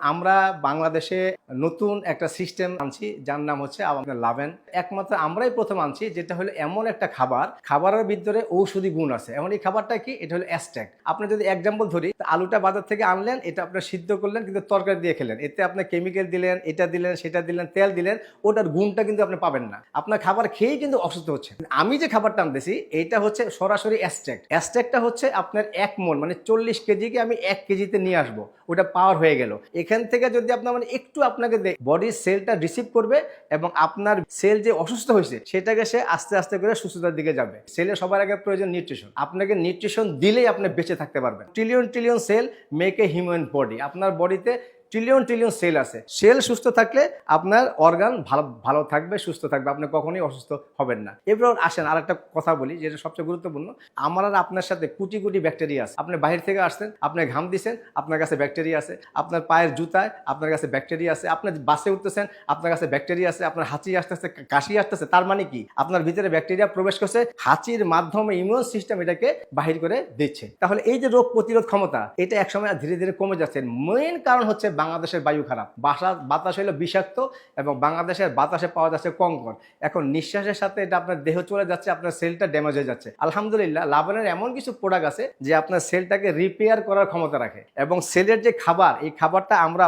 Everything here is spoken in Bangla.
আমরা বাংলাদেশে নতুন একটা সিস্টেম আনছি যার নাম হচ্ছে আমাদের লাভেন। একমাত্র আমরাই প্রথম আনছি, যেটা হলো এমন একটা খাবারের ভিতরে ঔষধি গুণ আছে। এমন এই খাবারটা কি, এটা হলো অ্যাস্ট্যাক। আপনি যদি এক্সাম্পল ধরি, আলুটা বাজার থেকে আনলেন, এটা আপনি সিদ্ধ করলেন কিন্তু তরকারি দিয়ে খেলেন, এতে আপনি কেমিক্যাল দিলেন, এটা দিলেন, সেটা দিলেন, তেল দিলেন, ওটার গুণটা কিন্তু আপনি পাবেন না। আপনার খাবার খেয়েই কিন্তু অসুস্থ হচ্ছে। আমি যে খাবারটা আনতেছি এটা হচ্ছে সরাসরি অ্যাস্ট্যাক। অ্যাস্ট্যাকটা হচ্ছে আপনার 1 মণ মানে 40 কেজিকে আমি 1 কেজিতে নিয়ে আসবো, ওটা পাওয়ার হয়ে গেল। এখান থেকে যদি আপনার মানে একটু আপনাকে বডির সেলটা রিসিভ করবে এবং আপনার সেল যে অসুস্থ হয়েছে সেটাকে সে আস্তে আস্তে করে সুস্থতার দিকে যাবে। সেলের সবার আগে প্রয়োজন নিউট্রিশন। আপনাকে নিউট্রিশন দিলেই আপনি বেঁচে থাকতে পারবেন। Trillion trillion cell make a human body. আপনার বডিতে ট্রিলিয়ন ট্রিলিয়ন সেল আছে। সেল সুস্থ থাকলে আপনার অর্গান ভালো থাকবে, সুস্থ থাকবে, আপনি কখনোই অসুস্থ হবেন না। এরপর আসেন আর একটা কথা বলি, যেটা সবচেয়ে গুরুত্বপূর্ণ। আমার আর আপনার সাথে কোটি কোটি ব্যাকটেরিয়া আছে। আপনি বাইরে থেকে আসছেন, আপনি ঘাম দিচ্ছেন, আপনার কাছে ব্যাকটেরিয়া আছে। আপনার পায়ের জুতায় আপনার কাছে ব্যাকটেরিয়া আছে। আপনি বাসে উঠতেছেন, আপনার কাছে ব্যাকটেরিয়া আছে। আপনার হাঁচি আসতেছে, কাশি আসতেছে, তার মানে কি, আপনার ভিতরে ব্যাকটেরিয়া প্রবেশ করছে। হাঁচির মাধ্যমে ইমিউন সিস্টেম এটাকে বাহির করে দিচ্ছে। তাহলে এই যে রোগ প্রতিরোধ ক্ষমতা, এটা একসময় ধীরে ধীরে কমে যাচ্ছে। মেইন কারণ হচ্ছে বাংলাদেশের বায়ু খারাপ, বাতাস হলো বিষাক্ত এবং বাংলাদেশের বাতাসে পাওয়া যাচ্ছে কঙ্কর। এখন নিঃশ্বাসের সাথে এটা আপনার দেহ চলে যাচ্ছে, আপনার সেলটা ড্যামেজ হয়ে যাচ্ছে। আলহামদুলিল্লাহ, লাবণের এমন কিছু প্রোডাক্ট আছে যে আপনার সেলটাকে রিপেয়ার করার ক্ষমতা রাখে। এবং সেলের যে খাবার, এই খাবারটা আমরা